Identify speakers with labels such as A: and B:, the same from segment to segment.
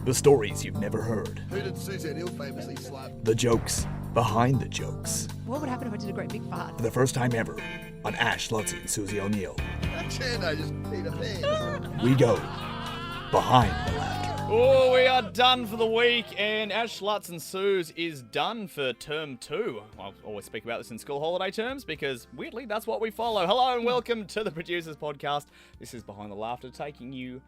A: The stories you've never heard.
B: Who did Suzanne Hill famously slap?
A: The jokes behind the jokes.
C: What would happen if I did a great big fart?
A: For the first time ever on Ash, Lachie, and Susie O'Neill.
B: And I just peed a pants.
A: We go behind the laughter.
D: Oh, we are done for the week, and Ash, Lutz, and Suze is done for term 2. I'll always speak about this in school holiday terms because, weirdly, that's what we follow. Hello and welcome to the Producers Podcast. This is Behind the Laughter, taking you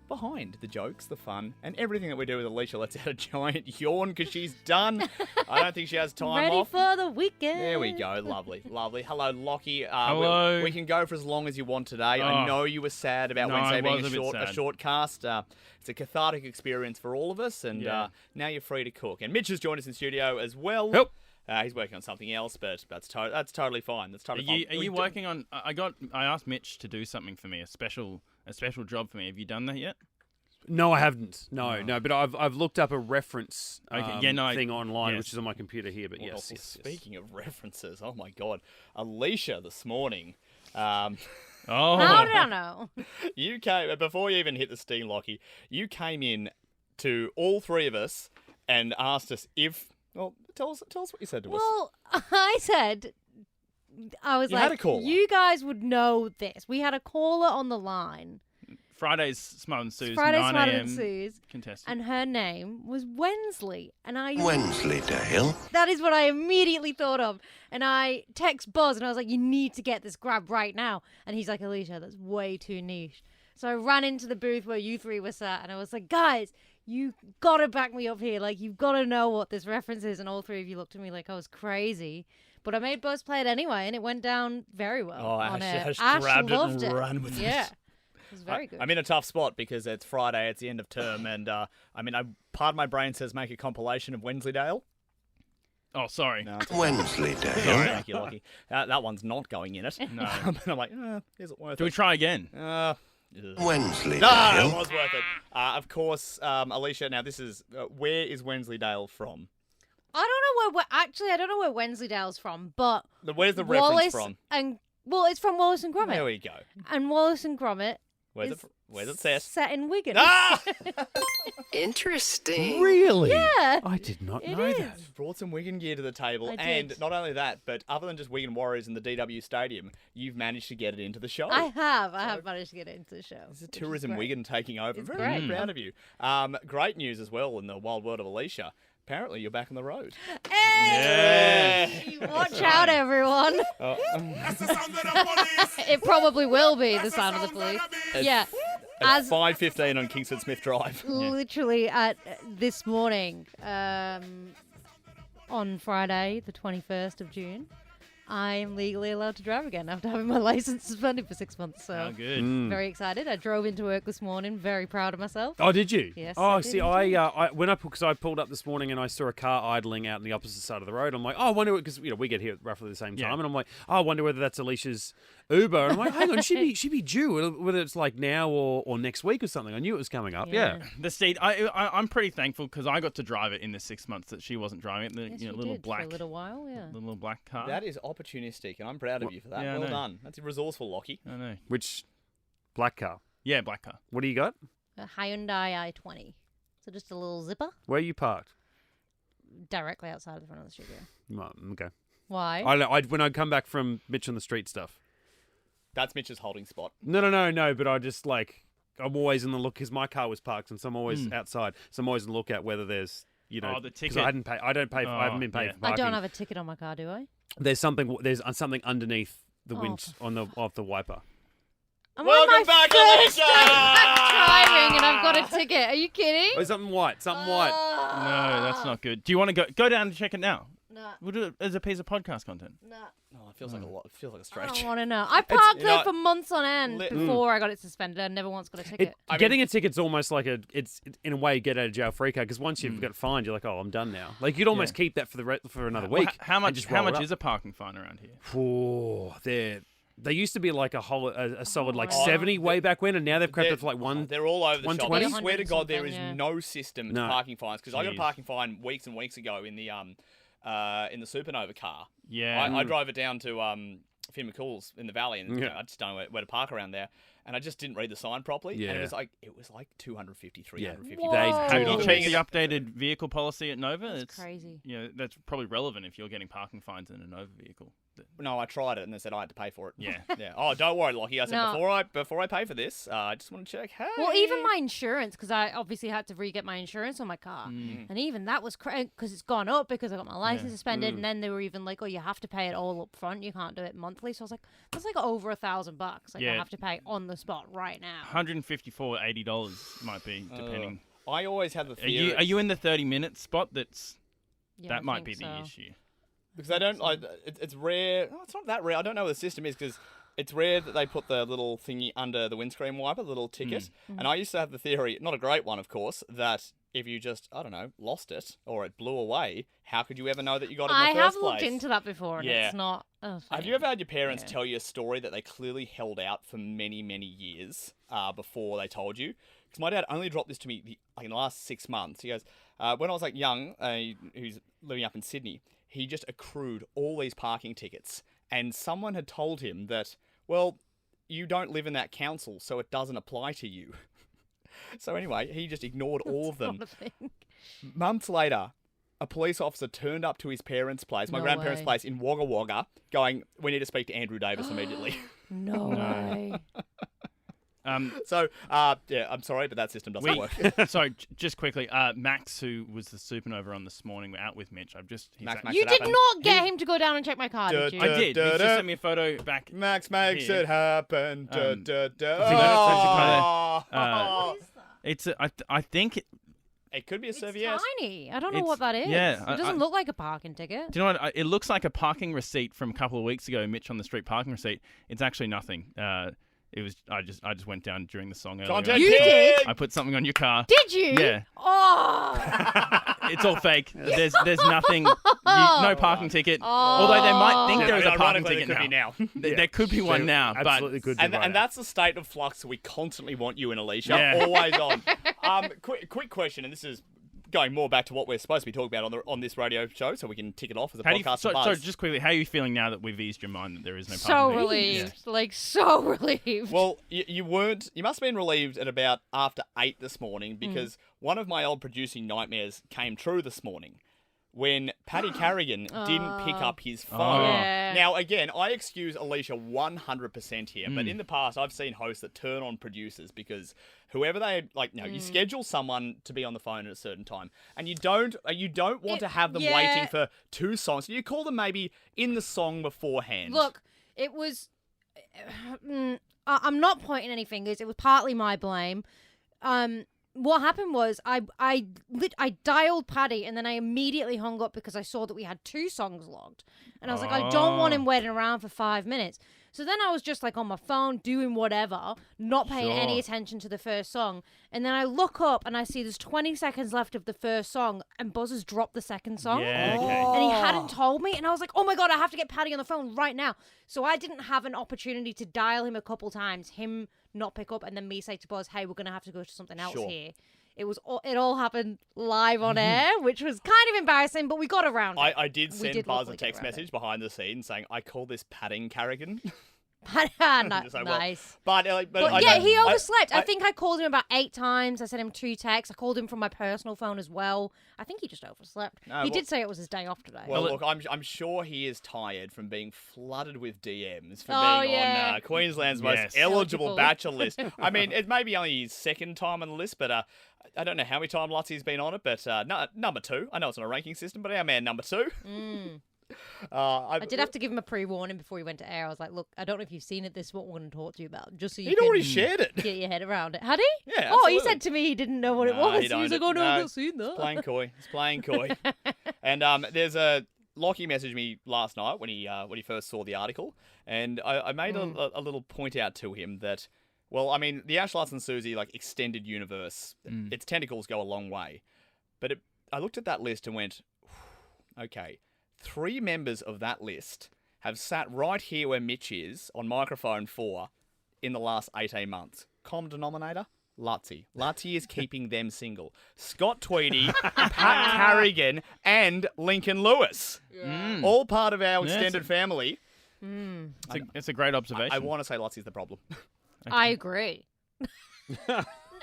D: behind the jokes, the fun, and everything that we do with Alicia. Let's out a giant yawn because she's done. I don't think she has time
C: Ready
D: off.
C: for the weekend.
D: There we go. Lovely, lovely. Hello, Lachie.
E: Hello.
D: We can go for as long as you want today. I know you were sad about
E: No,
D: Wednesday
E: I
D: being
E: was
D: a short cast. It's a cathartic experience for all of us, and
E: Yeah.
D: now you're free to cook. And Mitch has joined us in studio as well.
E: Yep.
D: He's working on something else, but that's totally fine. That's totally fine.
E: Are you working on? I asked Mitch to do something for me, a special job for me. Have you done that yet?
F: No, I haven't. No, but I've looked up a reference thing online,
E: yes.
F: which is on my computer here. But
D: Well,
F: yes.
D: speaking of references, oh my God, Alicia this morning.
E: Oh,
C: How did I know?
D: You came before you even hit the steam, Lachie. You came in to all three of us and asked us if. Well, tell us what you said to us.
C: Well, I said, I was
D: You had
C: like,
D: a caller.
C: you guys would know this. We had a caller on the line.
E: Friday's Smart and Sue's
C: Friday
E: 9
C: Smarter
E: a.m.
C: Than Sue's,
E: contestant.
C: and her name was Wensley. And
B: Wensleydale.
C: that is what I immediately thought of. And I text Buzz and I was like, you need to get this grab right now. And he's like, Alicia, that's way too niche. So I ran into the booth where you three were sat and I was like, guys, you gotta back me up here. Like, you've gotta know what this reference is. And all three of you looked at me like I was crazy. But I made Buzz play it anyway and it went down very well.
D: Oh,
C: on
D: Ash
C: air.
D: grabbed it
C: loved
D: and ran with it.
C: Yeah. It was very good.
D: I'm in a tough spot because it's Friday, it's the end of term, and part of my brain says make a compilation of Wensleydale.
E: Oh, sorry.
D: No, it's okay.
B: Wensleydale.
D: Sorry, thank you, Lachie. That one's not going in it.
E: No.
D: But I'm like, is it worth
E: Do we
D: it?
E: try again?
D: Ugh.
B: Wensleydale.
D: No, it was worth it. Of course, Alicia. Now this is where is Wensleydale from?
C: I don't know I don't know where Wensleydale's from, but
D: Where's the
C: Wallace
D: reference from?
C: and well, it's from Wallace and Gromit.
D: There we go.
C: And Wallace and Gromit
D: Where's it set?
C: set in Wigan.
D: Ah!
G: Interesting.
F: Really?
C: Yeah.
F: I did not
C: It
F: know
C: is.
F: that.
D: Brought some Wigan gear to the table,
C: I
D: and
C: did.
D: not only that, but other than just Wigan Warriors in the DW Stadium, you've managed to get it into the show.
C: I have managed to get into the show.
D: This is
C: which
D: Tourism
C: great.
D: Wigan taking over.
C: It's
D: Very
C: great.
D: proud of you. Great news as well in the wild world of Alicia. Apparently, you're back on the road.
C: Hey! Watch out, everyone. It probably will be the sound of the police. Yeah.
D: At
C: As
D: 5:15 on Kingsford Smith Drive.
C: literally at this morning, on Friday, the 21st of June, I am legally allowed to drive again after having my license suspended for 6 months. So
E: Oh, good.
C: very excited. I drove into work this morning, very proud of myself.
F: Oh, did you?
C: Yes,
F: Oh,
C: I
F: see,
C: did
F: because I pulled up this morning and I saw a car idling out on the opposite side of the road. I'm like, oh, I wonder because we get here at roughly the same time,
E: Yeah.
F: and I'm like, oh, I wonder whether that's Alicia's Uber. And I'm like, hang on, she'd be due, whether it's like now or next week or something. I knew it was coming up. Yeah.
E: The seat. I'm pretty thankful because I got to drive it in the 6 months that she wasn't driving it. The
C: Yes, you
E: little
C: did
E: black,
C: for a little while, yeah.
E: the little black car.
D: That is opportunistic, and I'm proud of you for that.
E: Yeah, I
D: well
E: know.
D: done. That's resourceful, Lachie.
E: I know.
F: Which black car?
E: Yeah, black car.
F: What do you got?
C: A Hyundai i20. So just a little zipper
F: Where are you parked?
C: directly outside of the front of the studio.
F: Okay.
C: Why?
F: When I come back from Mitch on the Street stuff.
D: That's Mitch's holding spot.
F: No. But I just I'm always in the look because my car was parked, and so I'm always
E: Hmm.
F: outside. So I'm always in the lookout whether there's
E: the
F: 'cause
E: ticket.
F: I don't pay. I haven't been paid
E: yeah.
F: for parking.
C: I don't have a ticket on my car, do I?
F: There's something underneath the
C: Oh,
F: winch of the wiper.
C: I'm
D: Welcome
C: on my
D: back,
C: first
D: Alicia!
C: time driving and I've got a ticket. Are you kidding?
F: Oh, something white. Something white.
E: No, that's not good. Do you want to go down and check it now?
C: Nah,
E: We'll do it as a piece of podcast content.
C: nah.
D: Oh, it feels like a lot. It feels like a
C: I
D: stretch.
C: don't want to know. I parked
D: you
C: there
D: know,
C: for months on end
D: li-
C: before I got it suspended. I never once got a ticket.
F: Getting a ticket's almost like it's in a way get out of jail free card because once you've got fined, you're like, oh, I'm done now. Like you'd almost keep that for another week.
E: Well, how
F: and
E: much?
F: just
E: How
F: roll it
E: much
F: up.
E: is a parking fine around here?
F: Oh, they used to be like a solid like
C: wow.
F: 70 way back when, and now they've crept up to like one.
D: They're all over the shop.
F: 120?
D: I swear to God, there is
C: 100
D: no system to
F: No.
D: parking fines because I got a
E: Jeez.
D: parking fine weeks and weeks ago in the Supernova car.
E: Yeah.
D: I drove it down to Finn McCool's in the valley, and you know, I just don't know where to park around there. And I just didn't read the sign properly.
F: Yeah.
D: And it was like 250, 350.
C: Whoa.
E: Have you
D: $2.
E: checked the updated vehicle policy at Nova?
C: That's crazy.
E: You know, that's probably relevant if you're getting parking fines in a Nova vehicle.
D: No, I tried it and they said I had to pay for it.
E: Yeah.
D: Yeah. Oh, don't worry, Lachie. I said
C: No.
D: before I pay for this, I just want to check. Hey.
C: Well, even my insurance, because I obviously had to re-get my insurance on my car.
D: Mm.
C: And even that was because it's gone up because I got my license suspended. And then they were even like, oh, you have to pay it all up front. You can't do it monthly. So I was like, that's like over $1,000. Like
E: Yeah.
C: I have to pay on the spot right now.
E: $154, $80 might be, depending.
D: I always had the
E: Are
D: theory.
E: you in the 30-minute spot? That
C: Yeah, I
E: might be
C: think
E: the
C: so.
E: issue.
D: Because I don't like it's rare. No, it's not that rare. I don't know what the system is because it's rare that they put the little thingy under the windscreen wiper, the little ticket. And I used to have the theory, not a great one, of course, that if you just lost it or it blew away, how could you ever know that you got it in the
C: I
D: first
C: have
D: place?
C: looked into that before, and
D: Yeah.
C: it's not.
D: Have you ever had your parents tell you a story that they clearly held out for many, many years before they told you? Because my dad only dropped this to me in the last 6 months. He goes, when I was young, who's living up in Sydney, he just accrued all these parking tickets. And someone had told him that, well, you don't live in that council, so it doesn't apply to you. So anyway, he just ignored all of them.
C: Not a thing.
D: Months later, a police officer turned up to his parents' place, my
C: No
D: grandparents'
C: way.
D: place in Wagga Wagga, going, we need to speak to Andrew Davis immediately.
C: No way.
D: So, yeah, I'm sorry, but that system doesn't work.
E: Sorry, just quickly. Max, who was the supernova on this morning, we're out with Mitch. He's
D: Max,
C: You
D: it
C: did
D: happen.
C: not get him to go down and check my car, did you?
E: I did. He just
D: Da-da.
E: sent me a photo back.
D: Max makes
E: Here.
D: it happen. Da, da, da.
E: I think that's
D: Oh.
C: What is that?
E: It's I think.
D: It could be a
C: It's
D: serviette.
C: tiny. I don't know
E: It's-
C: what that is.
E: yeah,
C: It doesn't look like a parking ticket.
E: Do you know what? It looks like a parking receipt from a couple of weeks ago. Mitch on the street parking receipt. It's actually nothing. It was. I just went down during the song earlier.
D: Content
C: You
D: king.
C: did?
E: I put something on your car.
C: Did you?
E: Yeah.
C: Oh.
E: It's all fake. There's nothing. No parking ticket. Although they might think there is a parking
D: Ironically,
E: ticket
D: there could
E: now.
D: be now.
E: There could be one now.
F: Absolutely
E: but
F: could be.
D: And that's the state of flux we constantly want you in, Alicia.
E: Yeah.
D: Always on. Quick question, and this is going more back to what we're supposed to be talking about on this radio show, so we can tick it off as a
E: How do you,
D: podcast.
E: so,
D: of buzz.
E: so just quickly, how are you feeling now that we've eased your mind that there is no
C: So
E: parking ticket?
C: relieved. Like, so relieved.
D: Well, you weren't. You must have been relieved at about after 8 this morning because one of my old producing nightmares came true this morning when Paddy Carrigan didn't pick up his phone.
C: Yeah.
D: Now, again, I excuse Alicia 100% here, but in the past, I've seen hosts that turn on producers because whoever they you schedule someone to be on the phone at a certain time, and you don't want to have them waiting for 2 songs. You call them maybe in the song beforehand.
C: Look, it was. I'm not pointing any fingers. It was partly my blame. What happened was I dialed Paddy and then I immediately hung up because I saw that we had 2 songs logged. And I was like, I don't want him waiting around for 5 minutes. So then I was just like on my phone doing whatever, not paying any attention to the first song. And then I look up and I see there's 20 seconds left of the first song and Buzz has dropped the second song.
E: Yeah, okay.
C: And he hadn't told me. And I was like, oh my God, I have to get Paddy on the phone right now. So I didn't have an opportunity to dial him a couple times, him not pick up, and then me say to Buzz, hey, we're going to have to go to something else
D: Sure.
C: here. It all happened live on air, which was kind of embarrassing, but we got around it.
D: I did
C: We
D: send
C: did
D: Buzz a
C: luckily get
D: text
C: around it.
D: message behind the scenes saying, I call this padding Carrigan.
C: Just like, well,
D: nice.
C: But yeah, he overslept. I think I called him about 8 times. I sent him 2 texts. I called him from my personal phone as well. I think he just overslept.
D: No,
C: He did say it was his day off today.
D: Well, look, I'm sure he is tired from being flooded with DMs for
C: Oh,
D: being
C: yeah.
D: on Queensland's
E: Yes.
D: most eligible
C: Eligible.
D: bachelor list. I mean, it may be only his 2nd time on the list, but I don't know how many times Latsie's been on it, but number 2. I know it's not a ranking system, but our man number 2.
C: I did have to give him a pre-warning before he went to air. I was like, look, I don't know if you've seen it. This is what we're going to talk to you about. Just so you
D: He'd
C: can
D: already shared it.
C: get your head around it. Had he?
D: Yeah,
C: Oh, he
D: absolutely.
C: said to me he didn't know what it
D: No,
C: was.
D: he
C: He was
D: don't.
C: like, oh, no,
D: No,
C: I've not seen that.
D: He's playing coy. He's playing coy. And there's a Lachie messaged me last night when he first saw the article, and I made a little point out to him that, well, I mean, the Ash Lutz and Susie extended universe, its tentacles go a long way, but I looked at that list and went, okay, 3 members of that list have sat right here where Mitch is on microphone 4 in the last 18 months. Common denominator? Lachie. Lachie is keeping them single. Scott Tweedy, Pat Carrigan, and Lincoln Lewis. All part of our extended family.
E: It's a great observation.
D: I want to say Latsie's the problem.
C: I agree.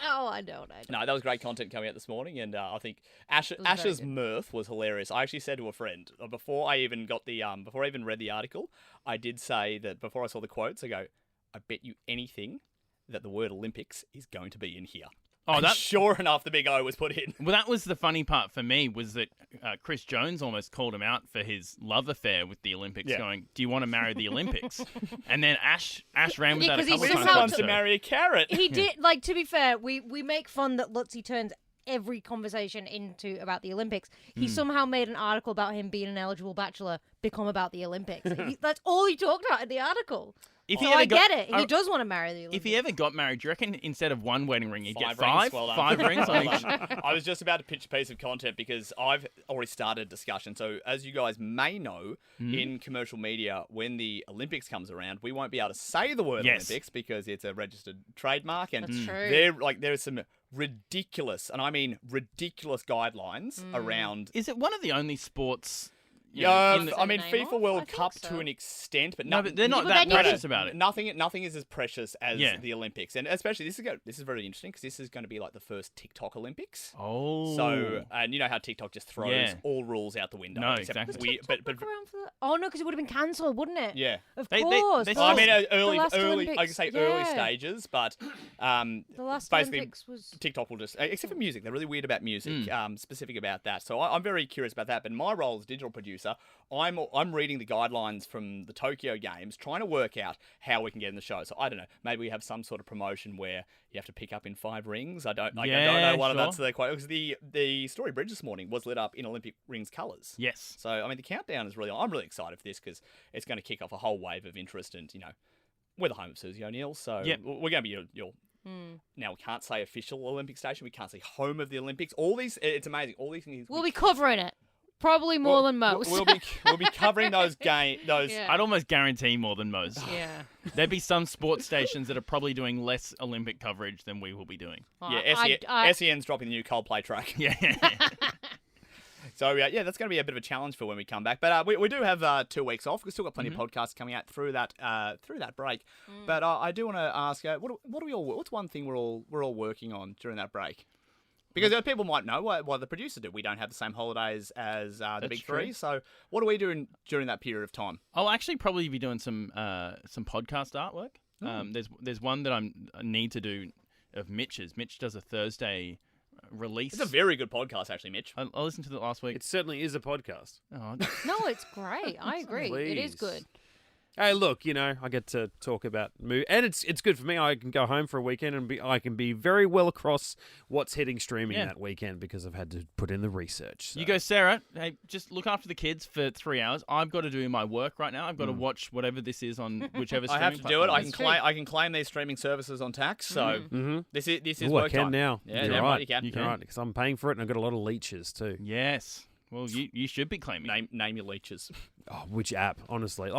C: No, I don't.
D: No, that was great content coming out this morning, and I think
C: very
D: Ash's
C: good.
D: mirth was hilarious. I actually said to a friend before I even read the article, I did say that before I saw the quotes, I go, I bet you anything that the word Olympics is going to be in here.
E: Oh,
D: And
E: that-
D: sure enough, the big O was put in.
E: Well, that was the funny part for me, was that Chris Jones almost called him out for his love affair with the Olympics,
D: Yeah.
E: going, do you want to marry the Olympics? And then Ash ran with
C: Yeah,
E: that
C: 'cause
E: a
C: he
E: couple
C: just
E: of
C: wants
E: times.
D: Wants to marry a carrot.
C: He did, like, to be fair, we make fun that Lutzi turns every conversation into about the Olympics. He somehow made an article about him being an eligible bachelor become about the Olympics. That's all he talked about in the article.
E: If
C: So
E: he ever
C: I
E: got-
C: get it. He does want to marry the Olympics.
E: If he ever got married, do you reckon instead of one wedding ring, he'd get
D: rings.
E: five?
D: Well done.
E: 5 rings on
D: Well
E: each?
D: done. I was just about to pitch a piece of content because I've already started a discussion. So as you guys may know, in commercial media, when the Olympics comes around, we won't be able to say the word
E: Yes.
D: Olympics because it's a registered trademark. And
C: That's true.
D: there's some ridiculous, and I mean ridiculous guidelines around.
E: Is it one of the only sports? you
D: Yeah,
E: know, in the-
D: I mean
C: Say the name
D: FIFA
C: of? I
D: World
C: think
D: Cup
C: so.
D: to an extent, but
E: No, but they're not
C: but
E: that
C: then you
E: precious
C: could-
E: about it.
D: Nothing is as precious as
E: Yeah.
D: the Olympics, and especially this is very interesting because this is going to be like the first TikTok Olympics.
E: Oh.
D: So, and you know how TikTok just throws
E: Yeah.
D: all rules out the window.
E: No,
D: except
E: exactly.
D: but
C: Back around for that? Oh, no, because it would have been cancelled, wouldn't it?
D: yeah.
C: Of
E: They-
C: course.
E: they
C: the
D: Well, I
E: still-
D: mean,
C: last- the last
D: early. I can
C: Olympics,
D: say early
C: yeah.
D: stages, but
C: The last
D: basically,
C: Olympics was...
D: TikTok will just, except for music, they're really weird about music, specific about that. So I'm very curious about that. But in my role as digital producer, I'm reading the guidelines from the Tokyo Games, trying to work out how we can get in the show. So I don't know, maybe we have some sort of promotion where you have to pick up in 5 rings. I don't know
E: Yeah,
D: whether
E: sure.
D: that's the quote, because the Story Bridge this morning was lit up in Olympic rings colours.
E: Yes.
D: So I mean, the countdown is really. I'm really excited for this because it's going to kick off a whole wave of interest, and we're the home of Susie O'Neill, so
E: Yep.
D: we're going to be your. Now we can't say official Olympic station. We can't say home of the Olympics. All these, it's amazing. All these things.
C: We'll be covering it. Probably more than most.
D: We'll be covering those Those.
C: Yeah.
E: I'd almost guarantee more than most.
C: Yeah.
E: There'd be some sports stations that are probably doing less Olympic coverage than we will be doing.
D: Yeah, SEN's dropping the new Coldplay track.
E: Yeah.
D: So yeah, that's going to be a bit of a challenge for when we come back. But we do have 2 weeks off. We've still got plenty of podcasts coming out through that break. But I do want to ask, what are we all? What's one thing we're all working on during that break? Because people might know what the producers do. We don't have the same holidays as the
E: That's
D: big
E: true.
D: three. So what are we doing during that period of time?
E: I'll actually probably be doing some podcast artwork. There's one that I need to do of Mitch's. Mitch does a Thursday release.
D: It's a very good podcast, actually, Mitch.
E: I listened to it last week.
F: It certainly is a podcast.
E: Oh,
C: No, it's great. I agree. It is
F: Please.
C: good.
F: Hey, look, I get to talk about movie, and it's good for me. I can go home for a weekend and I can be very well across what's hitting streaming
E: Yeah.
F: that weekend because I've had to put in the research. So.
E: You go, Sarah. Hey, just look after the kids for 3 hours. I've got to do my work right now. I've got to watch whatever this is on whichever.
D: I have to do it.
E: platform.
D: I can claim these streaming services on tax. So this is
F: Ooh, I
D: work
F: can
D: time.
F: now.
D: Yeah,
F: You're
D: yeah,
F: right.
D: you can.
E: You
F: You're right, because I'm paying for it, and I've got a lot of leeches too.
E: Yes. Well, you should be claiming.
D: Name your leeches.
F: Oh, which app? Honestly,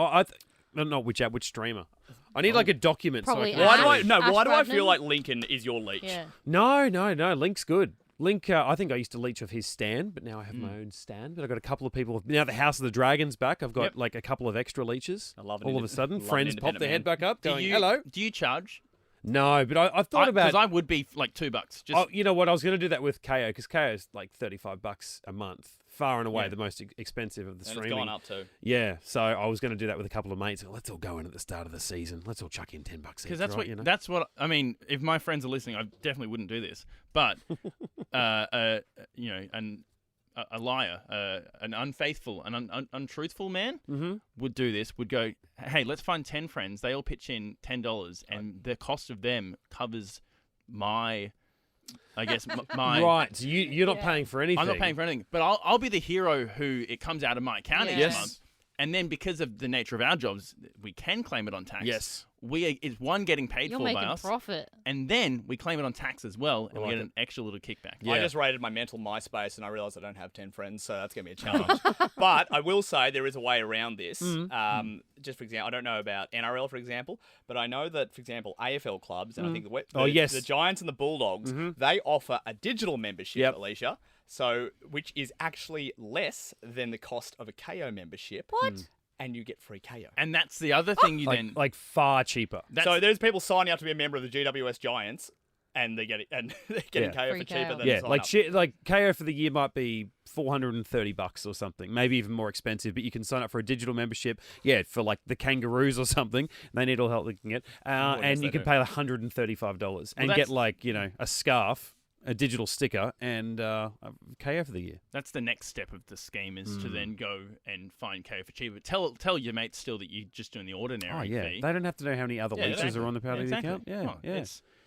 F: not which app, which streamer. I need like a document.
C: Probably
F: so I can
C: Ash.
D: Why do I
C: Ash
D: feel
C: Bradman?
D: like Lincoln is your leech?
C: Yeah.
F: No. Link's good. Link, I think I used to leech off his stand, but now I have my own stand. But I've got a couple of people. Now the House of the Dragon's back. I've got
E: Yep.
F: like a couple of extra leeches.
D: I love it.
F: All of a sudden,
D: Love an
F: friends pop
D: independent
F: their head
D: man.
F: back up,
E: Do
F: going,
E: you,
F: "Hello."
E: Do you charge?
F: No, but I've thought about.
E: Because I would be like $2. Just
F: Oh, you know what? I was going to do that with KO because KO is like $35 a month, far and away
E: Yeah.
F: the most expensive of the
D: And
F: streaming.
D: it's gone up too.
F: Yeah, so I was going to do that with a couple of mates. Let's all go in at the start of the season. Let's all chuck in $10 each.
E: because that's
F: right,
E: what that's what I mean. If my friends are listening, I definitely wouldn't do this. But a liar, an unfaithful, an untruthful man would do this. Would go, hey, let's find 10 friends. They all pitch in $10, and the cost of them covers my. I guess my
F: Right, so you're not paying for anything.
E: I'm not paying for anything, but I'll be the hero who it comes out of my account each
C: Yes.
E: month. And then because of the nature of our jobs, we can claim it on tax.
F: Yes.
E: It's one getting paid
C: You're
E: for by
C: making
E: us,
C: profit.
E: and then we claim it on tax as well, and we
F: like
E: get
F: it.
E: an extra little kickback.
F: Yeah.
D: I just rated my mental MySpace and I realised I don't have 10 friends, so that's going to be a challenge. But I will say there is a way around this. Just for example, I don't know about NRL, for example, but I know that, for example, AFL clubs, and I think
F: yes.
D: the Giants and the Bulldogs, they offer a digital membership,
F: Yep.
D: Alicia, which is actually less than the cost of a KO membership.
C: What?
D: and you get free KO.
E: And that's the other thing you then...
F: Like far cheaper.
E: That's-
D: So there's people signing up to be a member of the GWS Giants, and they're getting
F: Yeah.
D: KO
C: Free
D: for cheaper
C: KO.
D: than
F: Yeah,
D: sign
F: like
D: up.
F: like KO for the year might be $430 or something, maybe even more expensive. But you can sign up for a digital membership, for like the Kangaroos or something. They need all the help they can get,
D: yes,
F: and
D: they
F: you can
D: do.
F: pay $135 and get
E: that's-
F: like a scarf, a digital sticker, and a KO for the year.
E: That's the next step of the scheme is to then go and find KO for cheaper. Tell your mates still that you're just doing the ordinary
F: Oh yeah,
E: fee.
F: they don't have to know how many other
E: Yeah,
F: leeches
E: exactly.
F: are on the Powder
E: Exactly.
F: account. Yeah,
E: Oh,
F: yeah,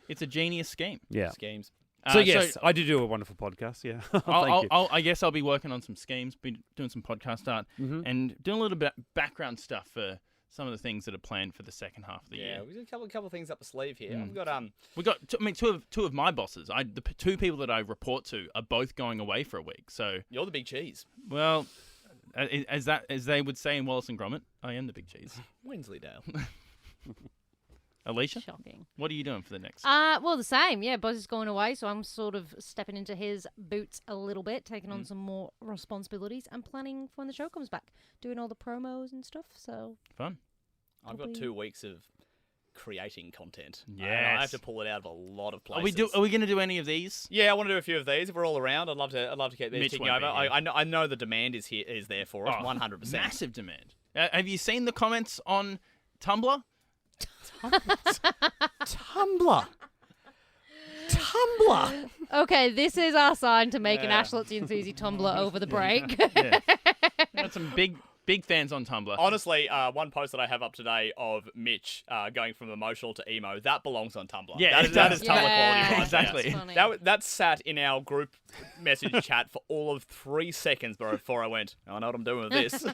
E: It's a genius scheme.
F: yeah.
D: Schemes.
F: So yes, I do a wonderful podcast. Yeah, thank you.
E: I guess I'll be working on some schemes, be doing some podcast art, and doing a little bit of background stuff for some of the things that are planned for the second half of the year.
D: We've got a couple of things up the sleeve here. We've got
E: We got, two of my bosses. The two people that I report to are both going away for a week. So,
D: you're the big cheese.
E: well, as they would say in Wallace and Gromit, I am the big cheese.
D: Wensleydale.
E: Alicia,
C: Shocking.
E: what are you doing for the next?
C: Well, the same. Yeah, Buzz is going away, so I'm sort of stepping into his boots a little bit, taking on some more responsibilities and planning for when the show comes back, doing all the promos and stuff. So
E: Fun.
D: I've got 2 weeks of creating content. And I
E: Yes.
D: have to pull it out of a lot of
E: Are
D: places.
E: we going to do any of these?
D: Yeah, I want to do a few of these. If we're all around, I'd love to keep these
E: Mitch
D: ticking
E: won't
D: over.
E: be here.
D: I know the demand is there for us, 100%.
E: Massive demand. Have you seen the comments on Tumblr?
A: Tumblr. Tumblr.
C: okay, this is our sign to make an
D: Yeah.
C: Ash, Lachie and Susie Tumblr over the break.
E: Yeah. Got some big fans on Tumblr.
D: Honestly, one post that I have up today of Mitch going from emotional to emo, that belongs on Tumblr.
E: Yeah,
D: that
E: it
D: is
E: does.
D: Tumblr quality
C: Yeah,
D: right
E: Exactly.
C: that's funny.
D: there. That sat in our group message chat for all of 3 seconds before I went, I know what I'm doing with this.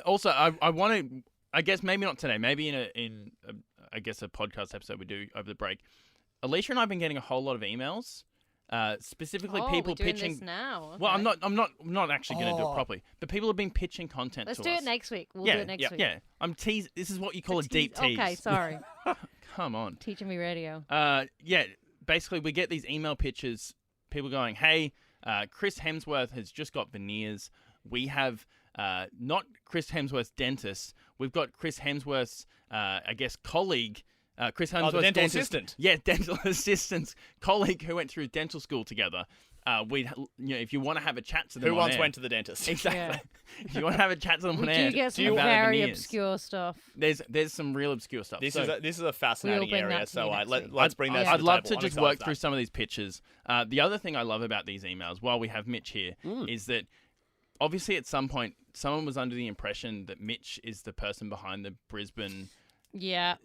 E: Also, I want to. I guess maybe not today. Maybe in a podcast episode we do over the break. Alicia and I have been getting a whole lot of emails, specifically people
C: we're doing
E: pitching.
C: this now.
E: Well,
C: Okay.
E: I'm not actually going to do it properly, but people have been pitching content
C: Let's
E: to
C: do
E: us.
C: it next week. We'll
E: yeah,
C: do it next week.
E: Yeah, I'm tease. This is what you call a deep tease.
C: Okay, sorry.
E: Come on.
C: Teaching me radio.
E: Yeah, basically we get these email pitches, people going, hey, Chris Hemsworth has just got veneers. We have not Chris Hemsworth's dentist. We've got Chris Hemsworth's, colleague, Chris Hemsworth's
D: the dental
E: dentist.
D: assistant.
E: Yeah, dental assistant's colleague who went through dental school together. If you want to have a chat to them
D: Who
E: on
D: once
E: air-
D: went to the dentist?
E: Exactly.
C: Yeah.
E: If you want to have a chat to them
C: We
E: on air,
C: do get some
E: about
C: very
E: veneers.
C: obscure stuff.
E: There's some real obscure stuff.
D: This
E: So-
D: is a fascinating
C: bring
D: area,
C: that to
D: so
C: you next week.
D: let's bring that to
E: I'd
D: the
E: love
D: table.
E: to
D: I'm
E: just
D: excited
E: work
D: for
E: through
D: that.
E: some of these pitches. The other thing I love about these emails, while we have Mitch here, is that obviously at some point someone was under the impression that Mitch is the person behind the Brisbane
C: Yeah.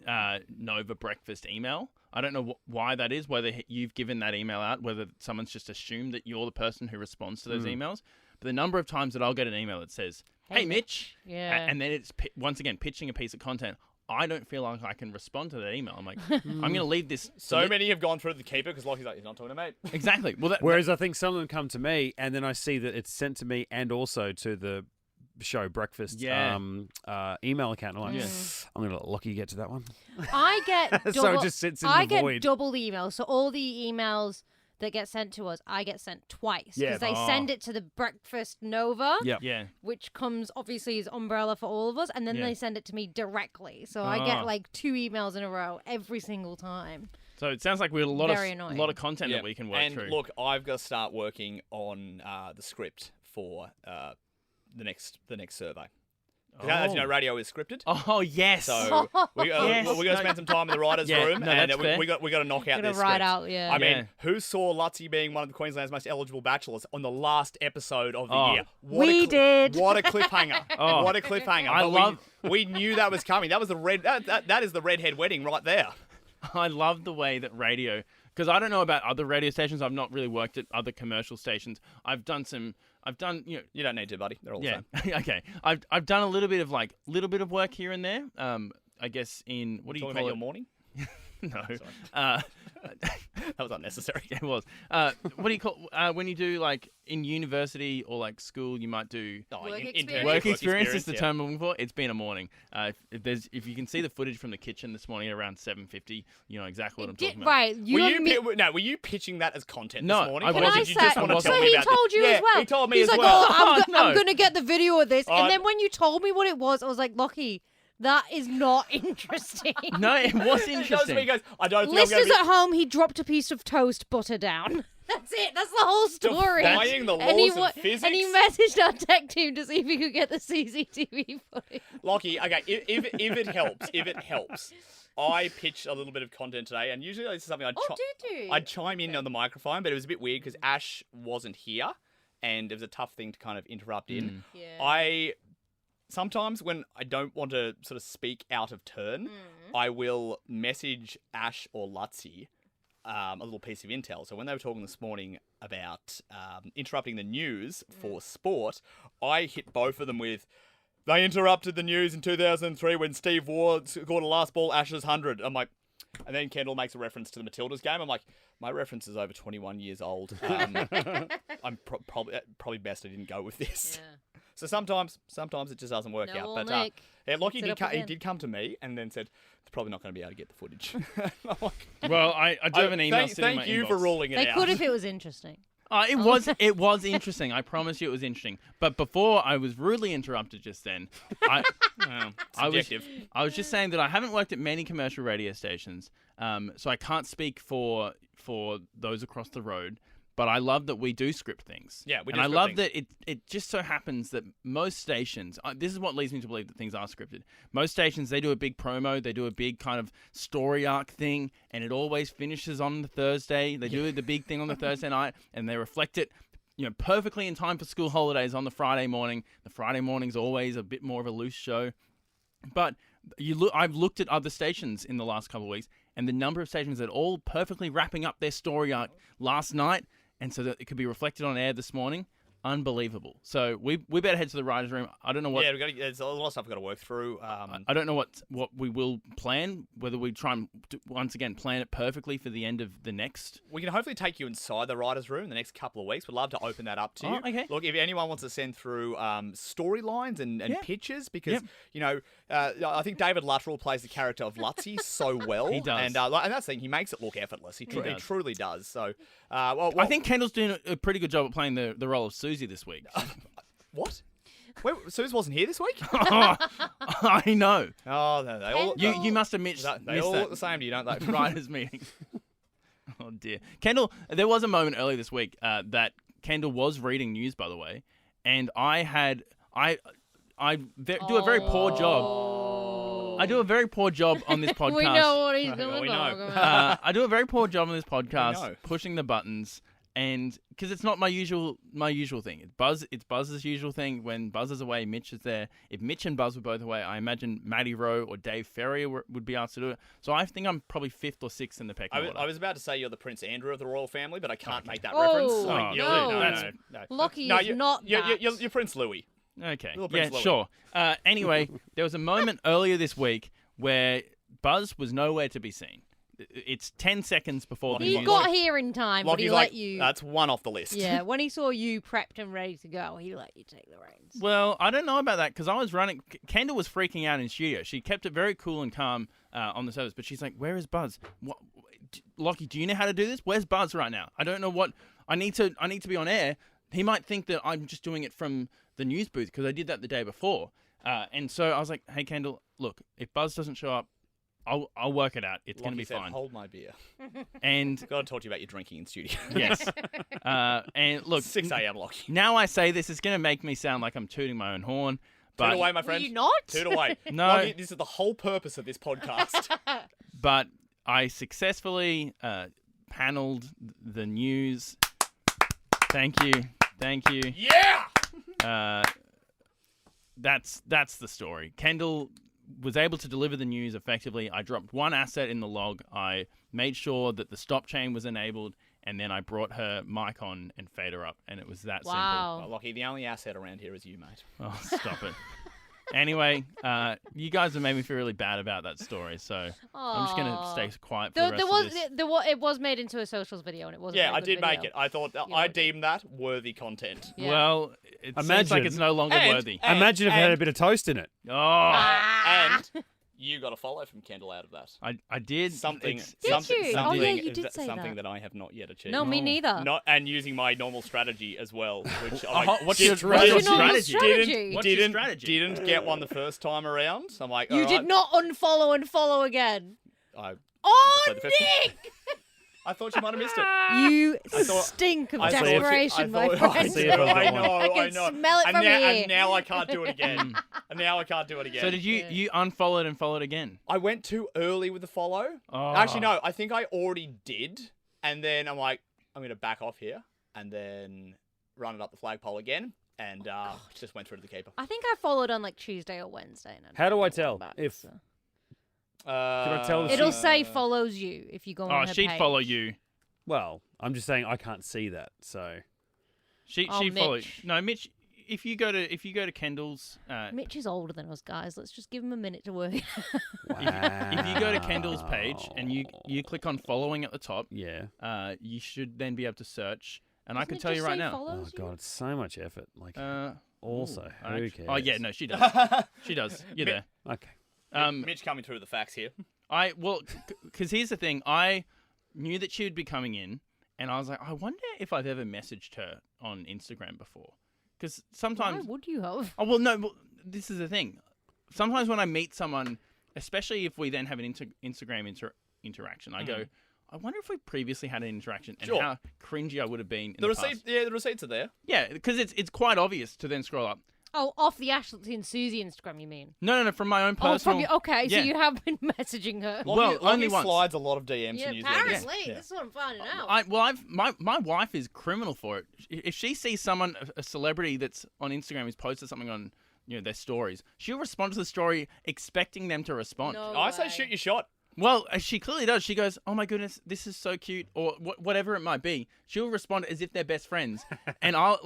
E: Nova breakfast email. I don't know why that is, whether you've given that email out, whether someone's just assumed that you're the person who responds to those emails. But the number of times that I'll get an email that says, hey, Mitch,
C: Yeah.
E: and then it's once again pitching a piece of content, I don't feel like I can respond to that email. I'm like, I'm going to leave this.
D: So many have gone through the keeper because Lockie's like, he's not talking to me.
E: Exactly. Well,
F: Whereas I think some of them come to me, and then I see that it's sent to me and also to the show breakfast
E: Yeah.
F: email account. I'm like,
E: Yeah.
F: I'm going to let Lockie get to that one.
C: I get double,
F: So it just sits in
C: I
F: the
C: get
F: void.
C: double the emails. So all the emails that get sent to us, I get sent twice.
F: Yeah.
C: Because they
E: Oh.
C: send it to the Breakfast Nova,
F: Yeah.
E: yeah.
C: which comes obviously as umbrella for all of us, and then
E: Yeah.
C: they send it to me directly. So I get
E: Oh.
C: like 2 emails in a row every single time.
E: So it sounds like we have a lot
C: Very
E: of
C: annoying.
E: lot of content
D: Yeah.
E: that we can work
D: and
E: through.
D: look, I've got to start working on the script for the next survey. 'Cause As you know, radio is scripted.
E: Oh yes.
D: So we're
E: Yes.
D: going to spend some time in the writers'
E: Yeah,
D: room,
E: no,
D: and
E: that's fair.
D: we got to knock out
C: Gotta
D: this
C: write
D: script.
C: out, yeah.
D: I mean,
E: Yeah.
D: who saw Lachie being one of the Queensland's most eligible bachelors on the last episode of the
E: Oh.
D: year?
C: We did.
D: What a cliffhanger!
E: Oh.
D: What a cliffhanger!
E: I
D: But
E: love-
D: we knew that was coming. That was the red. That is the redhead wedding right there.
E: I love the way that radio, because I don't know about other radio stations. I've not really worked at other commercial stations. I've done,
D: You don't need to, buddy. They're all the
E: yeah,
D: same.
E: okay. I've done a little bit of work here and there. I guess in what do you
D: Talking
E: call
D: about
E: it?
D: your morning.
E: No.
D: That was unnecessary.
E: It was. What do you call when you do like in university or like school? You might do
C: Work
D: in-
C: experience.
E: work experience. Is the
D: yeah.
E: term I'm looking for. It's been a morning. If you can see the footage from the kitchen this morning around 7:50, you know exactly what I'm talking about.
C: Right,
D: Were you pitching that as content
E: No,
D: this morning?
E: I
D: Or
E: wasn't.
D: did you just
E: I
D: want to
E: wasn't.
D: tell
C: So
D: me
C: he
D: about
C: told you
D: yeah,
C: as well.
D: He told me
C: He's
D: as
C: like,
D: well.
C: oh,
E: No.
C: I'm going to get the video of this.
D: Oh,
C: And then when you told me what it was, I was like, Lachie, that is not interesting.
E: No, it was
D: He goes to
E: interesting.
D: me, he goes, I don't think I'm
C: Listeners
D: going
C: at home, he dropped a piece of toast butter down. That's it. That's the whole story.
D: Defying the
C: And he
D: laws of physics.
C: And he messaged our tech team to see if he could get the CCTV footage.
D: Lachie, okay, if it helps, I pitched a little bit of content today, and usually this is something I'd chime in on the microphone, but it was a bit weird because Ash wasn't here, and it was a tough thing to kind of interrupt in.
C: Yeah.
D: Sometimes when I don't want to sort of speak out of turn, I will message Ash or Lachie a little piece of intel. So when they were talking this morning about interrupting the news for sport, I hit both of them with, they interrupted the news in 2003 when Steve Ward scored a last ball Ash's 100. I'm like, and then Kendall makes a reference to the Matildas game. I'm like, my reference is over 21 years old. I'm probably best I didn't go with this.
C: Yeah.
D: So sometimes it just doesn't work
C: No,
D: out.
C: well,
D: But
C: Nick,
D: yeah, Lachie
C: fix it up
D: he
C: again.
D: did come to me and then said, "It's probably not going to be able to get the footage." I'm like,
E: Well, I do have an email sitting in my
D: Thank you
E: inbox.
D: for ruling it
C: They
D: out.
C: could if it was interesting.
E: It was interesting. I promise you it was interesting. But before I was rudely interrupted just then, I
D: Subjective.
E: was just saying that I haven't worked at many commercial radio stations, so I can't speak for those across the road. But I love that we do script things.
D: Yeah, we do
E: And I
D: script
E: love
D: things.
E: that it just so happens that most stations, this is what leads me to believe that things are scripted. Most stations, they do a big promo, they do a big kind of story arc thing, and it always finishes on the Thursday. They do the big thing on the Thursday night, and they reflect it, perfectly in time for school holidays on the Friday morning. The Friday morning's always a bit more of a loose show. But I've looked at other stations in the last couple of weeks, and the number of stations that are all perfectly wrapping up their story arc last night, and so that it could be reflected on air this morning. Unbelievable. So we better head to the writers' room. I don't know what.
D: Yeah, there's a lot of stuff we've got to work through.
E: I don't know what we will plan. Whether we try and once again plan it perfectly for the end of the next.
D: We can hopefully take you inside the writers' room in the next couple of weeks. We'd love to open that up to you.
E: Oh, okay.
D: Look, if anyone wants to send through storylines and pictures, because
E: Yep.
D: I think David Luttrell plays the character of Lutzy so well.
E: He does.
D: And that's the thing. He makes it look effortless. He
E: does.
D: truly does. So,
E: I think Kendall's doing a pretty good job at playing the role of Susie this week.
D: What? Wait, Suze wasn't here this week?
E: I know.
D: Oh, no, they all.
E: You must have missed
D: They all look the same to you, don't they?
E: writers' meeting. Oh dear, Kendall. There was a moment earlier this week that Kendall was reading news, by the way, and I do a very poor job. I do a very poor job on this podcast.
C: We know what he's going to
D: we
C: talk
D: know.
C: about.
E: I do a very poor job on this
D: know.
E: podcast, pushing the buttons, and because it's not my usual thing. It's Buzz's usual thing. When Buzz is away, Mitch is there. If Mitch and Buzz were both away, I imagine Matty Rowe or Dave Ferrier would be asked to do it. So I think I'm probably 5th or 6th in the pecking order.
D: I was about to say you're the Prince Andrew of the royal family, but I can't make that
C: Oh,
D: reference.
C: Oh,
D: Like,
C: no.
D: no.
C: Lachie is not that.
D: You're Prince Louis.
E: Okay.
D: Little
E: Yeah,
D: Prince Louis.
E: sure. Anyway, there was a moment earlier this week where Buzz was nowhere to be seen. It's 10 seconds before the
C: He
E: news.
C: got here in time, but he
D: Lockie's
C: let
D: like,
C: you.
D: that's one off the list.
C: Yeah, when he saw you prepped and ready to go, he let you take the reins.
E: Well, I don't know about that because I was running. Kendall was freaking out in studio. She kept it very cool and calm on the service, but she's like, "Where is Buzz? Lachie, do you know how to do this? Where's Buzz right now? I don't know what I need to be on air. He might think that I'm just doing it from the news booth because I did that the day before. And so I was like, "Hey, Kendall, look, if Buzz doesn't show up, I'll work it out. It's going to be
D: said,
E: fine."
D: Hold my beer.
E: And
D: Got to talk to you about your drinking in studio.
E: yes, and look,
D: 6 a.m. Lockie.
E: now I say this, it's going to make me sound like I'm tooting my own horn. But
D: Toot away, my friend.
C: Were you not?
D: Toot away.
E: No.
D: Lockie, this is the whole purpose of this podcast.
E: But I successfully paneled the news. Thank you.
D: Yeah!
E: That's the story. Kendall was able to deliver the news effectively. I dropped one asset in the log. I made sure that the stop chain was enabled, and then I brought her mic on and fade her up, and it was that
C: Wow.
D: Well, Lockie, the only asset around here is you, mate.
E: simple. Oh, stop it. Anyway, you guys have made me feel really bad about that story, so I'm just gonna stay quiet for the rest of this.
C: It was made into a socials video, and it was.
D: Yeah,
C: a
D: I
C: very
D: did
C: good
D: make
C: video.
D: it. I thought I deemed that worthy content.
C: Yeah.
E: Well, it seems like
F: Imagine-
E: it's no longer worthy.
F: Imagine if it had a bit of toast in it.
E: Oh,
D: And you got a follow from Kendall out of that.
E: I did
D: Something.
E: it's-
C: Did
D: something,
C: you? Oh,
D: Something,
C: yeah, you did say
D: something
C: that.
D: that I have not yet achieved.
C: No, me neither.
D: Not and using my normal strategy as well, which
E: What's
D: did-
E: your
C: What's your normal
E: strategy?
C: strategy?
E: What's your
D: didn't
E: strategy?
D: didn't get one the first time around. So I'm like,
C: You
D: all
C: did
D: right,
C: not unfollow and follow again.
D: I
C: Oh,
D: played the fifth.
C: Nick!
D: I thought you might have missed it.
C: You
D: I thought-
C: stink of
D: I thought-
C: desperation, my
D: I
C: friend.
F: see if I've got
D: I
F: one.
D: know,
C: I can
D: know.
C: smell it
D: and
C: from
D: now,
C: here.
D: And now I can't do it again. And now I can't do it again.
E: So did you unfollowed and followed again?
D: I went too early with the follow.
E: Oh.
D: Actually, no. I think I already did. And then I'm like, I'm going to back off here. And then run it up the flagpole again. And just went through to the keeper.
C: I think I followed on like Tuesday or Wednesday. And
F: How do I
C: didn't
F: tell
C: go back,
F: if-
C: so.
D: Can
F: I tell if
C: It'll
F: she-
C: say follows you if you go on
E: Oh,
C: her
E: she'd
C: page.
E: follow you.
F: Well, I'm just saying I can't see that. So
E: She'd
C: Oh,
E: follow.
C: Mitch.
E: No, Mitch. If you go to Kendall's,
C: Mitch is older than us, guys. Let's just give him a minute to work.
E: if you go to Kendall's page and you click on following at the top,
F: yeah.
E: you should then be able to search. And I
C: Doesn't
E: can
C: it
E: tell you
C: just
E: right
C: say
E: now.
C: follows
F: Oh
C: you?
F: god, it's so much effort. Like also, who
E: Actu-
F: cares?
E: Oh yeah, no, she does. She does. You're there.
F: Okay.
D: Mitch coming through the facts here.
E: Because here's the thing. I knew that she would be coming in, and I was like, I wonder if I've ever messaged her on Instagram before. Because
C: Why
E: sometimes.
C: would you have?
E: Oh well, no. Well, this is the thing. Sometimes when I meet someone, especially if we then have an Instagram interaction, I go, I wonder if we previously had an interaction and
D: Sure.
E: how cringy I would have been. In
D: The
E: past.
D: receipt, yeah, the receipts are there.
E: Yeah, because it's quite obvious to then scroll up.
C: Oh, off the Ashley and Susie Instagram, you mean?
E: No, from my own
C: Oh,
E: personal.
C: from your, okay,
E: Yeah.
C: so you have been messaging her.
E: Well, only
D: Lachie
E: once.
D: slides a lot of DMs
C: Yeah,
D: and uses
C: apparently.
D: Yeah.
C: This is what I'm finding out.
E: My wife is criminal for it. If she sees someone, a celebrity that's on Instagram who's posted something on their stories, she'll respond to the story expecting them to respond.
C: No
D: I say
C: way.
D: shoot your shot.
E: Well, she clearly does. She goes, "Oh my goodness, this is so cute," or whatever it might be. She'll respond as if they're best friends, and I'll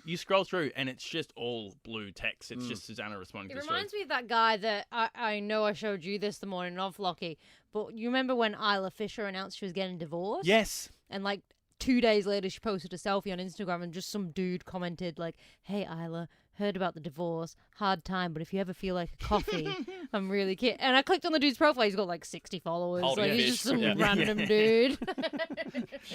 E: you scroll through, and it's just all blue text. It's just Susanna responding
C: It
E: to the story.
C: reminds me of that guy that I know I showed you this the morning of Lachie, but you remember when Isla Fisher announced she was getting divorced?
E: Yes.
C: And like 2 days later, she posted a selfie on Instagram, and just some dude commented like, "Hey Isla, heard about the divorce, hard time, but if you ever feel like a coffee, I'm really cute." And I clicked on the dude's profile. He's got like 60 followers.
D: Holding
C: Like
D: a
C: he's
D: fish.
C: just some
D: Yeah.
C: random dude.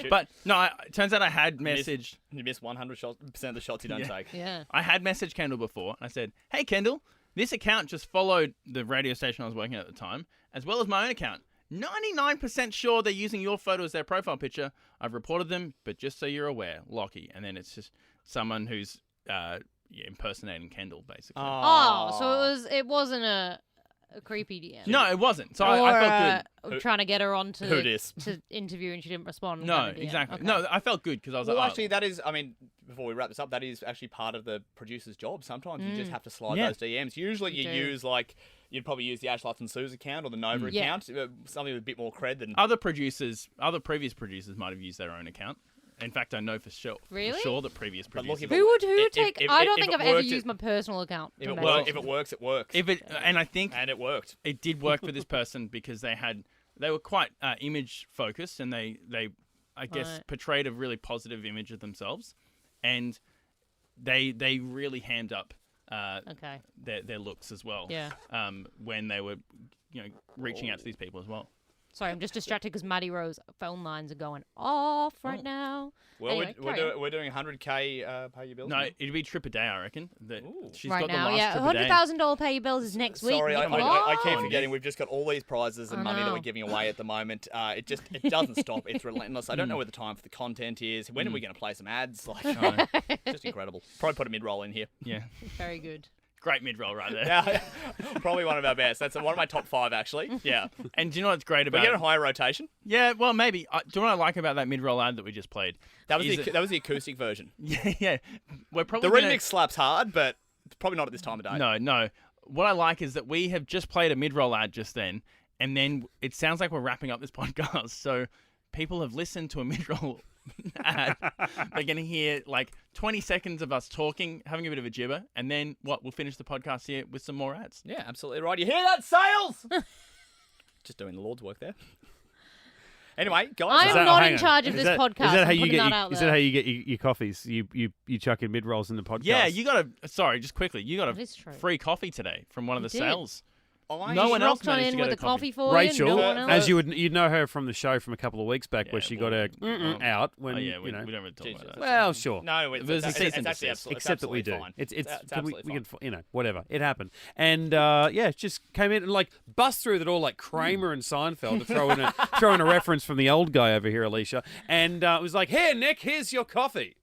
E: But no, it turns out I had messaged.
D: You miss 100% of the shots you don't take.
C: Yeah.
E: I had messaged Kendall before. I said, "Hey Kendall, this account just followed the radio station I was working at the time, as well as my own account. 99% sure they're using your photo as their profile picture. I've reported them, but just so you're aware, Lachie." And then it's just someone who's impersonating Kendall, basically.
C: Oh, so it wasn't a creepy DM.
E: No, it wasn't. So
C: Or,
E: I felt good.
C: trying to get her on
D: Who dis?
C: to interview and she didn't respond.
E: No,
C: kind of DM.
E: exactly.
C: Okay.
E: No, I felt good because I was
D: Well,
E: like,
D: actually, that is, I mean, before we wrap this up, that is actually part of the producer's job. Sometimes you just have to slide
E: Yeah.
D: those DMs. Usually you
C: do.
D: use, you'd probably use the Ash Lutz and Sue's account or the Nova
C: Yeah.
D: account, something with a bit more cred than...
E: other previous producers might have used their own account. In fact, I know for sure,
C: Really?
E: that previous
D: But look,
E: producers.
D: if
C: Who would
D: If-
C: take?
D: if-
C: I don't
D: if
C: think
D: it
C: I've ever
D: worked,
C: used my personal account.
D: If
C: to
D: it,
C: message.
D: works, if it works, it works.
E: And I think
D: And it worked.
E: it did work for this person because they were quite image focused and they I guess
C: Right.
E: portrayed a really positive image of themselves, and they really hammed up
C: Okay.
E: their looks as well.
C: Yeah.
E: When they were reaching out to these people as well.
C: Sorry, I'm just distracted because Maddie Rowe's phone lines are going off right now.
D: Well,
C: Anyway, carry on.
D: we're doing 100K pay your bills.
E: No,
D: now.
E: it'd be trip a day, I reckon. She's
C: Right
E: got
C: now,
E: the last
C: yeah,
E: trip a day.
C: $100,000 pay your bills is next week.
D: Sorry, I
C: Nick.
D: keep
C: What?
D: forgetting. We've just got all these prizes and
C: I
D: money that
C: know.
D: we're giving away at the moment. It doesn't stop. It's relentless. I don't know where the time for the content is. When are we going to play some ads? Just incredible. Probably put a mid-roll in here.
E: Yeah,
C: Very good.
E: great mid-roll right there.
D: Yeah, probably one of our best. That's one of my top 5 actually. Yeah,
E: And do you know what's great
D: we're
E: about
D: getting
E: it?
D: higher rotation.
E: Yeah, well, maybe. Do you know what I like about that mid-roll ad that we just played?
D: That was
E: Is
D: the that was the acoustic version.
E: Yeah. We're probably
D: The
E: gonna-
D: remix slaps hard, but probably not at this time of day.
E: No. What I like is that we have just played a mid-roll ad just then, and then it sounds like we're wrapping up this podcast. So people have listened to a mid-roll ad. They're going to hear like 20 seconds of us talking, having a bit of a gibber, and then we'll finish the podcast here with some more ads.
D: Yeah, absolutely right. You hear that, sales? Just doing the Lord's work there. Anyway, guys.
C: I'm not in charge of this podcast.
F: Is that how
C: I'm
F: you
C: putting
F: get?
C: that out
F: Is
C: there.
F: that how you get your coffees? You chuck in mid rolls in the podcast.
E: Yeah, you got a. Sorry, just quickly. You got
C: That is true.
E: a free coffee today from one of the
C: did.
E: sales.
D: I
E: No one else
C: Rocked on
E: managed to
C: in
E: get
C: with
E: a
C: a coffee for
F: Rachel,
C: you. No one else.
F: as you'd know her from the show from a couple of weeks back,
E: Yeah,
F: where she
E: well,
F: got her out when
E: Oh yeah, we
F: you know.
E: don't really talk
D: Jesus.
E: about that.
F: Well, sure.
D: No,
E: There's a cease and
D: actually
E: desist.
D: absolutely,
F: Except that we do.
D: fine.
F: It's
D: It's
F: can we
D: absolutely
F: can you know whatever it happened and yeah just came in and like bust through that all like Kramer and Seinfeld to throw in a reference from the old guy over here, Alicia, and it was like, here Nick, here's your coffee.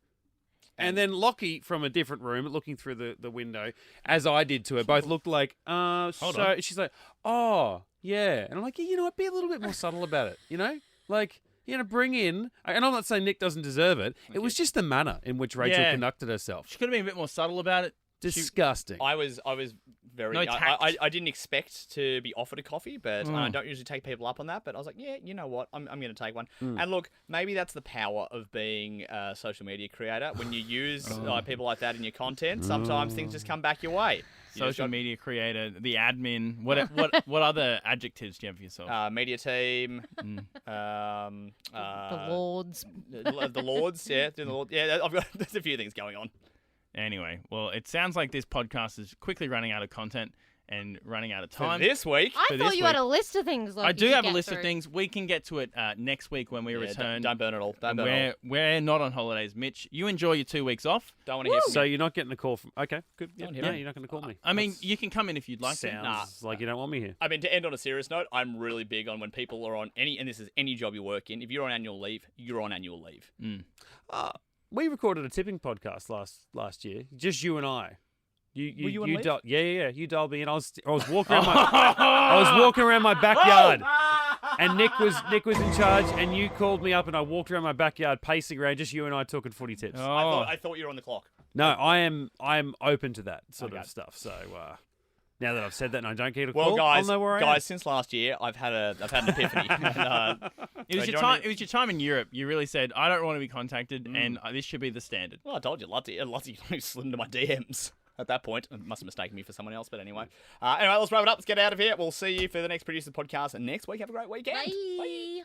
F: And then Lachie from a different room, looking through the window, as I did to her, both looked like,
E: Hold
F: so
E: on.
F: she's like, oh, yeah. And I'm like, yeah, you know what, be a little bit more subtle about it, you know? Like, you know, bring in, and I'm not saying Nick doesn't deserve it. It was just the manner in which Rachel
E: Yeah.
F: conducted herself.
E: She could have been a bit more subtle about it.
F: Disgusting.
D: I was very.
E: No tact.
D: I didn't expect to be offered a coffee, but I don't usually take people up on that. But I was like, yeah, you know what? I'm going to take one. And look, maybe that's the power of being a social media creator. When you use people like that in your content, sometimes things just come back your way. You just
E: Social
D: got-
E: media creator, the admin. What other adjectives do you have for yourself?
D: media team,
C: The Lords.
D: the Lords, yeah, doing the Lord. Yeah, I've got there's a few things going on.
E: Anyway, well, it sounds like this podcast is quickly running out of content and running out of time.
D: For this week,
C: I
E: For
C: thought
E: this
C: you had
E: week.
C: a list of things.
E: I do have a list of things. We can get to it next week when we
D: yeah,
E: return.
D: don't burn it all. Don't burn it all.
E: We're not on holidays, Mitch. You enjoy your 2 weeks off.
D: Don't want to hear from
F: So
D: you.
F: you're not getting a call from... Okay, good.
D: Don't
F: Yeah,
D: hear it.
F: you're not going to call me.
E: I mean, you can come in if you'd like to.
F: Sounds like you don't want me here.
D: I mean, to end on a serious note, I'm really big on when people are on any, and this is any job you work in, if you're on annual leave, you're on annual leave.
F: We recorded a tipping podcast last year, just you and I.
D: Were you on leave?
F: Yeah. You dialed me in. I was walking around my backyard, and Nick was in charge. And you called me up, and I walked around my backyard, pacing around. Just you and I talking footy tips.
E: Oh.
D: I thought you were on the clock.
F: No, I am open to that sort
D: Okay.
F: of stuff. So now that I've said that, and I don't get a
D: Well,
F: call,
D: guys,
F: I'll know where I am.
D: since last year, I've had an epiphany. And,
E: It was
D: do
E: your
D: you want
E: time.
D: me-
E: It was your time in Europe. You really said, "I don't want to be contacted, and this should be the standard."
D: Well, I told you, Lachie slid into my DMs at that point. It must have mistaken me for someone else, but anyway. Anyway, let's wrap it up. Let's get out of here. We'll see you for the next Producers Podcast next week. Have a great weekend.
C: Bye.